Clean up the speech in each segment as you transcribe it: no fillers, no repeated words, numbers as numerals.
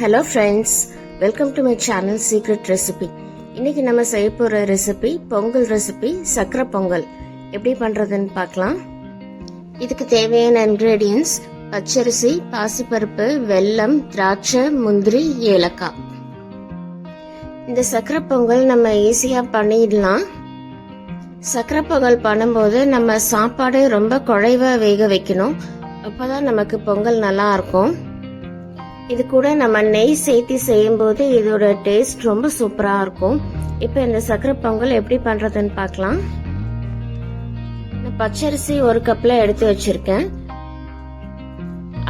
Hello friends, welcome to my channel secret recipe. இன்னைக்கு நம்ம செய்ய போகிற ரெசிபி பொங்கல் ரெசிபி, சக்கரை பொங்கல் எப்படி பண்ணுறதுன்னு பார்க்கலாம். இதுக்கு தேவையான இன்க்ரீடியன்ஸ் பச்சரிசி, பாசிப்பருப்பு, வெல்லம், திராட்சை, முந்திரி, ஏலக்காய். இந்த சக்கரை பொங்கல் நம்ம ஈஸியாக பண்ணிடலாம். சக்கரை பொங்கல் பண்ணும்போது நம்ம சாப்பாடு ரொம்ப குழைவாக வேக வைக்கணும். அப்போதான் நமக்கு பொங்கல் நல்லா இருக்கும். இது கூட நம்ம நெய் சேர்த்து செய்யும்போது இதோட டேஸ்ட் ரொம்ப சூப்பரா இருக்கும். இப்போ இந்த சக்கரை பொங்கல் எப்படி பண்றதுன்னு பார்க்கலாம். பச்சரிசி ஒரு கப்ல எடுத்து வச்சிருக்கேன்.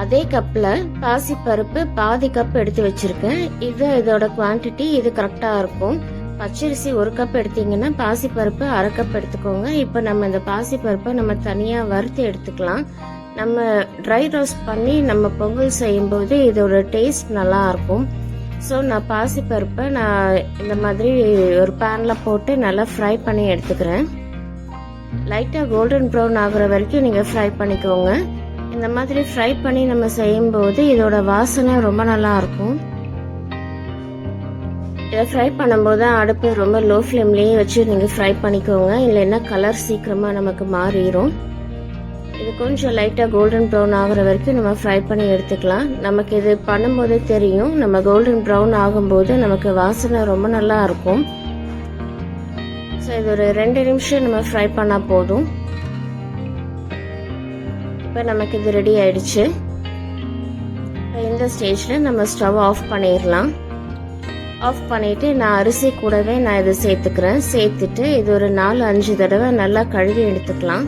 அதே கப்ல பாசி பருப்பு பாதி கப் எடுத்து வச்சிருக்கேன். இதோட குவான்டிட்டி இது கரெக்டா இருக்கும். பச்சரிசி ஒரு கப் எடுத்தீங்கன்னா பாசி பருப்பு அரை கப் எடுத்துக்கோங்க. இப்போ நம்ம இந்த பாசி பருப்பை நம்ம தனியா வறுத்து எடுத்துக்கலாம். நம்ம ட்ரை ரோஸ்ட் பண்ணி நம்ம பொங்கல் செய்யும்போது இதோட டேஸ்ட் நல்லா இருக்கும். ஸோ நான் பாசிப்பருப்பை நான் இந்த மாதிரி ஒரு பேனில் போட்டு நல்லா ஃப்ரை பண்ணி எடுத்துக்கிறேன். லைட்டாக கோல்டன் ப்ரௌன் ஆகுற வரைக்கும் நீங்கள் ஃப்ரை பண்ணிக்கோங்க. இந்த மாதிரி ஃப்ரை பண்ணி நம்ம செய்யும்போது இதோட வாசனை ரொம்ப நல்லா இருக்கும். இதை ஃப்ரை பண்ணும்போது அடுப்பு ரொம்ப லோ ஃப்ளேம்லேயே வச்சு நீங்கள் ஃப்ரை பண்ணிக்கோங்க, இல்லைன்னா கலர் சீக்கிரமாக நமக்கு மாறிடும். இது கொஞ்சம் லைட்டாக கோல்டன் ப்ரௌன் ஆகுற வரைக்கும் நம்ம ஃப்ரை பண்ணி எடுத்துக்கலாம். நமக்கு இது பண்ணும்போதே தெரியும், நம்ம கோல்டன் ப்ரௌன் ஆகும்போது நமக்கு வாசனை ரொம்ப நல்லா இருக்கும். ஸோ இது ஒரு 2 நிமிஷம் நம்ம ஃப்ரை பண்ணால் போதும். இப்போ நமக்கு இது ரெடி ஆயிடுச்சு. இந்த ஸ்டேஜில் நம்ம ஸ்டவ் ஆஃப் பண்ணிடலாம். ஆஃப் பண்ணிட்டு நான் அரிசி கூடவே நான் இதை சேர்த்துக்கிறேன். சேர்த்துட்டு இது ஒரு 4-5 தடவை நல்லா கழுவி எடுத்துக்கலாம்.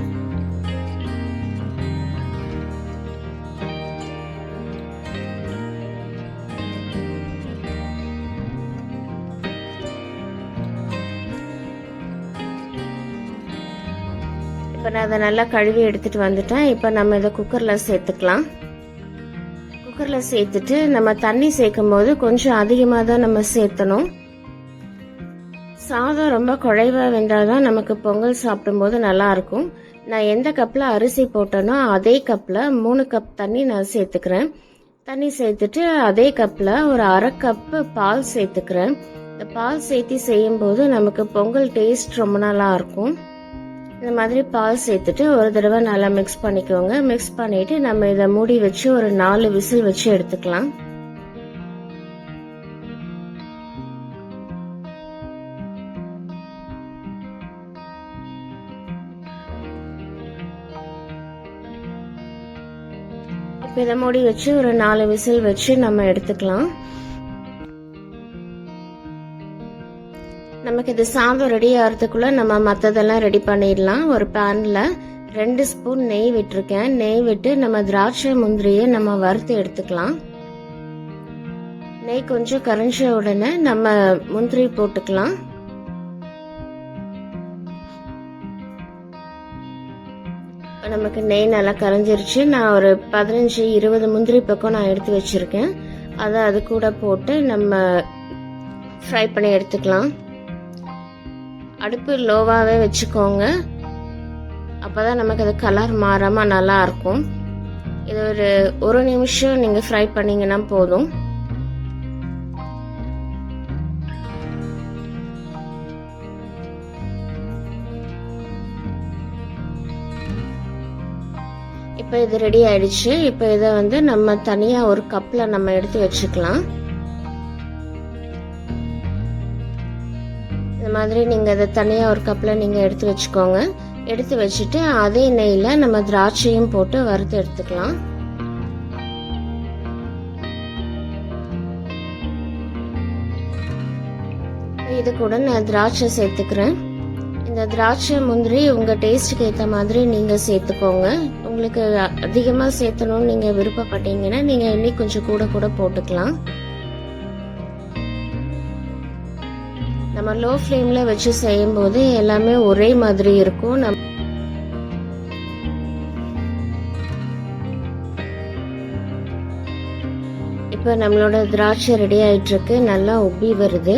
இப்போ நான் அதை நல்லா கழுவி எடுத்துட்டு வந்துட்டேன். இப்போ நம்ம இதை குக்கரில் சேர்த்துக்கலாம். குக்கரில் சேர்த்துட்டு நம்ம தண்ணி சேர்க்கும் போது கொஞ்சம் அதிகமாக தான் நம்ம சேர்த்தணும். சாதம் ரொம்ப குழைவாக வெந்தாதான் நமக்கு பொங்கல் சாப்பிடும்போது நல்லா இருக்கும். நான் எந்த கப்பில் அரிசி போட்டேனோ அதே கப்பில் 3 கப் தண்ணி நான் சேர்த்துக்கிறேன். தண்ணி சேர்த்துட்டு அதே கப்பில் ஒரு அரை கப்பு பால் சேர்த்துக்கிறேன். இந்த பால் சேர்த்து செய்யும்போது நமக்கு பொங்கல் டேஸ்ட் ரொம்ப நல்லா இருக்கும். இந்த மாதிரி பால் சேர்த்துட்டு ஒரு தடவை நல்லா மிக்ஸ் பண்ணிக்கோங்க. மிக்ஸ் பண்ணிட்டு நம்ம இதை மூடி வச்சு ஒரு 4 விசில் வச்சு எடுத்துக்கலாம். இப்போ இதை மூடி வச்சு ஒரு 4 விசில் வச்சு நம்ம எடுத்துக்கலாம். நமக்கு இது சாதம் ரெடி ஆகிறதுக்குள்ள நம்ம மற்றதெல்லாம் ரெடி பண்ணிடலாம். ஒரு பேன்ல 2 ஸ்பூன் நெய் விட்டுருக்கேன். நெய் விட்டு நம்ம திராட்சை முந்திரியை நம்ம வறுத்து எடுத்துக்கலாம். நெய் கொஞ்சம் கரைஞ்ச உடனே நம்ம முந்திரி போட்டுக்கலாம். நமக்கு நெய் நல்லா கரைஞ்சிருச்சு. நான் ஒரு 15-20 முந்திரி பக்கம் நான் எடுத்து வச்சிருக்கேன். அதை அது கூட போட்டு நம்ம ஃப்ரை பண்ணி எடுத்துக்கலாம். அடுப்பு லோவாகவே வச்சுக்கோங்க, அப்போதான் நமக்கு அது கலர் மாறாமல் நல்லா இருக்கும். இது ஒரு 1 நிமிஷம் நீங்கள் ஃப்ரை பண்ணிங்கன்னா போதும். இப்போ இது ரெடி ஆயிடுச்சு. இப்போ இதை வந்து நம்ம தனியாக ஒரு கப்பில் நம்ம எடுத்து வச்சுக்கலாம். இந்த மாதிரி நீங்கள் இதை தனியாக ஒரு கப்பில் நீங்கள் எடுத்து வச்சுக்கோங்க. எடுத்து வச்சுட்டு அதே நெய்யில் நம்ம திராட்சையும் போட்டு வறுத்து எடுத்துக்கலாம். இது கூட நான் திராட்சை சேர்த்துக்கிறேன். இந்த திராட்சை முந்திரி உங்கள் டேஸ்ட்டுக்கு ஏற்ற மாதிரி நீங்கள் சேர்த்துக்கோங்க. உங்களுக்கு அதிகமாக சேர்த்தணும்னு நீங்கள் விருப்பப்பட்டீங்கன்னா நீங்கள் இன்னும் கொஞ்சம் கூட போட்டுக்கலாம். நம்ம லோ ஃப்ளேம்ல வச்சு செய்யும்போது எல்லாமே ஒரே மாதிரி இருக்கும். இப்போ நம்மளோட திராட்சை ரெடி ஆயிட்டு இருக்கு. நல்லா உப்பி வருது.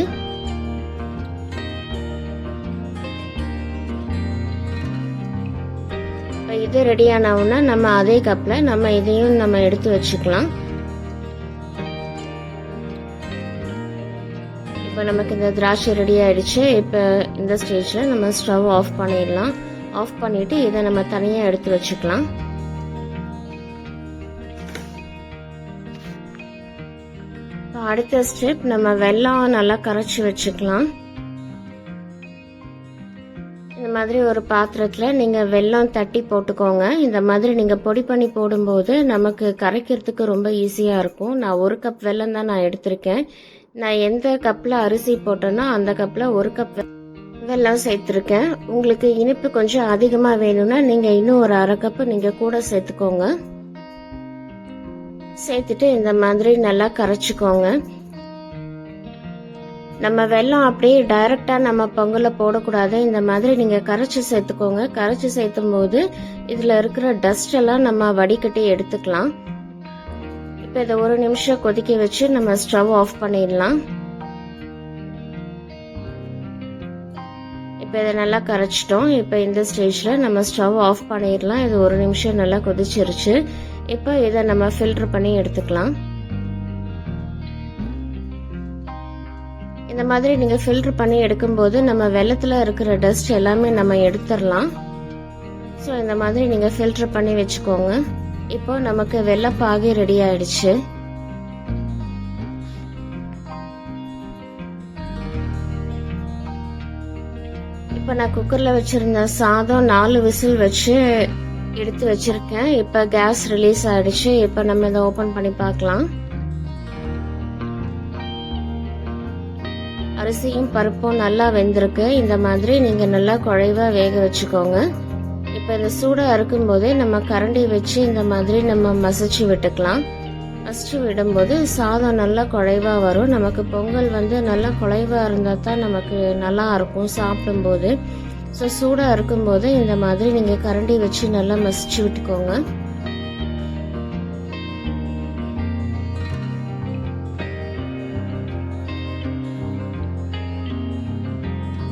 இது ரெடியானவுன்னா நம்ம அதே கப்ல நம்ம இதையும் நம்ம எடுத்து வச்சுக்கலாம். இப்போ நமக்கு இந்த திராட்சை ரெடி ஆயிடுச்சு. இப்போ இந்த ஸ்டேஜில் நம்ம ஸ்டவ் ஆஃப் பண்ணிடலாம். ஆஃப் பண்ணிவிட்டு இதை நம்ம தனியாக எடுத்து வச்சுக்கலாம். இப்போ அடுத்த ஸ்டெப், நம்ம வெல்லம் நல்லா கரைச்சி வச்சுக்கலாம். இந்த மாதிரி ஒரு பாத்திரத்தில் நீங்கள் வெல்லம் தட்டி போட்டுக்கோங்க. இந்த மாதிரி நீங்கள் பொடி பண்ணி போடும்போது நமக்கு கரைக்கிறதுக்கு ரொம்ப ஈஸியாக இருக்கும். நான் 1 கப் வெல்லம் தான் நான் எடுத்திருக்கேன். நான் எந்த கப்பில் அரிசி போட்டேனோ அந்த கப்பில் 1 கப் வெல்லம் சேர்த்துருக்கேன். உங்களுக்கு இனிப்பு கொஞ்சம் அதிகமாக வேணும்னா நீங்கள் இன்னும் ஒரு 1/2 கப்பு நீங்கள் கூட சேர்த்துக்கோங்க. சேர்த்துட்டு இந்த மாதிரி நல்லா கரைச்சிக்கோங்க. நம்ம வெல்லம் அப்படியே டைரக்டா நம்ம பொங்கல போடக்கூடாது. இந்த மாதிரி நீங்க கரைச்சி சேர்த்துக்கோங்க. கரைச்சி சேர்த்தும் போது இதுல இருக்கிற டஸ்ட் எல்லாம் நம்ம வடிகட்டி எடுத்துக்கலாம். இப்ப இதை 1 நிமிஷம் கொதிக்க வச்சு நம்ம ஸ்டவ் ஆஃப் பண்ணிடலாம். இப்ப இதை நல்லா கரைச்சிட்டோம். இப்ப இந்த ஸ்டேஜ்ல நம்ம ஸ்டவ் ஆஃப் பண்ணிடலாம். இது 1 நிமிஷம் நல்லா கொதிச்சிருச்சு. இப்ப இதை நம்ம ஃபில்டர் பண்ணி எடுத்துக்கலாம். இந்த மாதிரி நீங்கள் ஃபில்டர் பண்ணி எடுக்கும்போது நம்ம வெள்ளத்தில் இருக்கிற டஸ்ட் எல்லாமே நம்ம எடுத்துடலாம். ஸோ இந்த மாதிரி நீங்கள் ஃபில்டர் பண்ணி வச்சுக்கோங்க. இப்போ நமக்கு வெள்ளப்பாகு ரெடி ஆயிடுச்சு. இப்போ நான் குக்கரில் வச்சுருந்த சாதம் 4 விசில் வச்சு எடுத்து வச்சுருக்கேன். இப்போ கேஸ் ரிலீஸ் ஆயிடுச்சு. இப்போ நம்ம இதை ஓப்பன் பண்ணி பார்க்கலாம். அரிசியும் பருப்பும் நல்லா வெந்திருக்கு. இந்த மாதிரி நீங்கள் நல்லா குழைவாக வேக வச்சுக்கோங்க. இப்போ இந்த சூடாக இருக்கும்போதே நம்ம கரண்டி வச்சு இந்த மாதிரி நம்ம மசிச்சு விட்டுக்கலாம். மசிச்சு விடும்போது சாதம் நல்லா குழைவாக வரும். நமக்கு பொங்கல் நல்லா குழைவாக இருந்தால் தான் நமக்கு நல்லா இருக்கும் சாப்பிடும்போது. ஸோ சூடாக இருக்கும்போது இந்த மாதிரி நீங்கள் கரண்டி வச்சு நல்லா மசிச்சு விட்டுக்கோங்க.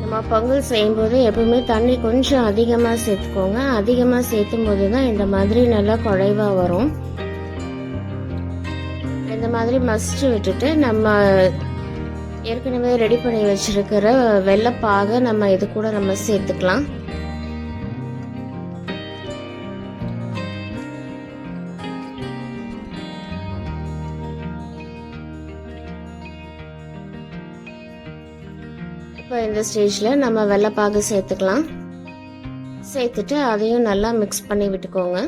நம்ம பொங்கல் செய்யும்போது எப்பவுமே தண்ணி கொஞ்சம் அதிகமாக சேர்த்துக்கோங்க. அதிகமாக சேர்த்தும் போது தான் இந்த மாதிரி நல்லா குழைவாக வரும். இந்த மாதிரி மசிச்சு விட்டுட்டு நம்ம ஏற்கனவே ரெடி பண்ணி வச்சிருக்கிற வெள்ளப்பாக நம்ம இது கூட நம்ம சேர்த்துக்கலாம். இப்போ இந்த ஸ்டேஜில் நம்ம வெள்ளப்பாகு சேர்த்துக்கலாம். சேர்த்துட்டு அதையும் நல்லா மிக்ஸ் பண்ணி விட்டுக்கோங்க.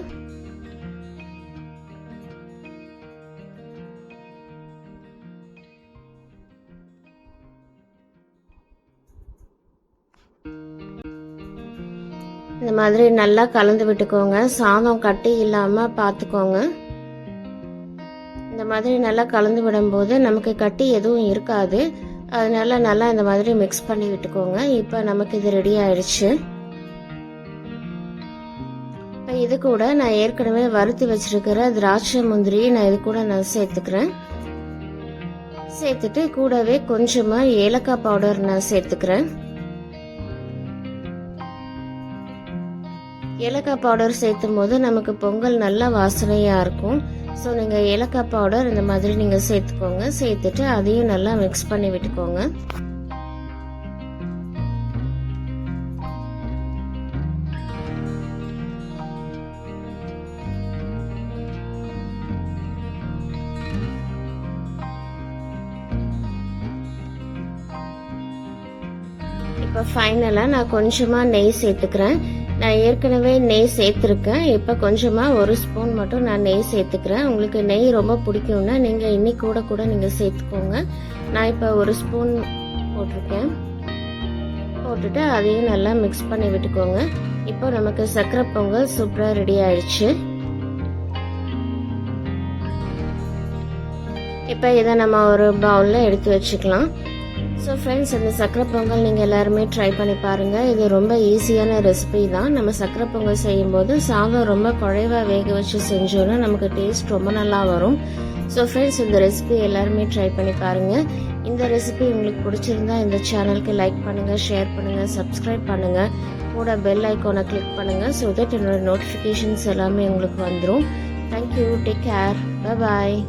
இந்த மாதிரி நல்லா கலந்து விட்டுக்கோங்க. சாதம் கட்டி இல்லாமல் பார்த்துக்கோங்க. இந்த மாதிரி நல்லா கலந்து விடும்போது நமக்கு கட்டி எதுவும் இருக்காது. அதனால நல்லா இந்த மாதிரி மிக்ஸ் பண்ணி விட்டுக்கோங்க. இப்போ நமக்கு இது ரெடி ஆயிடுச்சு. இப்போ இது கூட நான் ஏற்கனவே வறுத்து வச்சிருக்கிற திராட்சை முந்திரி நான் இது கூட நான் சேர்த்துக்கிறேன். சேர்த்துட்டு கூடவே கொஞ்சமா ஏலக்காய் பவுடர் நான் சேர்த்துக்கிறேன். ஏலக்காய் பவுடர் சேர்த்தும் போது நமக்கு பொங்கல் நல்லா வாசனையா இருக்கும். ஸோ நீங்கள் ஏலக்காய் பவுடர் இந்த மாதிரி நீங்கள் சேர்த்துக்கோங்க. சேர்த்துட்டு அதையும் நல்லா மிக்ஸ் பண்ணி விட்டுக்கோங்க. இப்போ ஃபைனலாக நான் கொஞ்சமாக நெய் சேர்த்துக்கிறேன். நான் ஏற்கனவே நெய் சேர்த்துருக்கேன். இப்போ கொஞ்சமாக 1 ஸ்பூன் மட்டும் நான் நெய் சேர்த்துக்கிறேன். உங்களுக்கு நெய் ரொம்ப பிடிக்கும்னா நீங்கள் இன்னைக்கு கூட நீங்கள் சேர்த்துக்கோங்க. நான் இப்போ 1 ஸ்பூன் போட்டிருக்கேன். போட்டுட்டு அதையும் நல்லா மிக்ஸ் பண்ணி விட்டுக்கோங்க. இப்போ நமக்கு சக்கரை பொங்கல் சூப்பராக ரெடி ஆயிடுச்சு. இப்போ இதை நம்ம ஒரு பவுலில் எடுத்து வச்சுக்கலாம். ஸோ ஃப்ரெண்ட்ஸ், இந்த சக்கரை பொங்கல் நீங்கள் எல்லாருமே ட்ரை பண்ணி பாருங்கள். இது ரொம்ப ஈஸியான ரெசிபி தான். நம்ம சக்கரை பொங்கல் செய்யும்போது சாதம் ரொம்ப குழைவாக வேக வச்சு செஞ்சோன்னா நமக்கு டேஸ்ட் ரொம்ப நல்லா வரும். ஸோ ஃப்ரெண்ட்ஸ், இந்த ரெசிபி எல்லாருமே ட்ரை பண்ணி பாருங்கள். இந்த ரெசிபி உங்களுக்கு பிடிச்சிருந்தா இந்த சேனலுக்கு லைக் பண்ணுங்கள், ஷேர் பண்ணுங்கள், சப்ஸ்கிரைப் பண்ணுங்கள். கூட பெல் ஐக்கானை கிளிக் பண்ணுங்கள். ஸோ தட் என்னோட நோட்டிஃபிகேஷன்ஸ் எல்லாமே உங்களுக்கு வந்துடும். Thank you. Take care. Bye bye.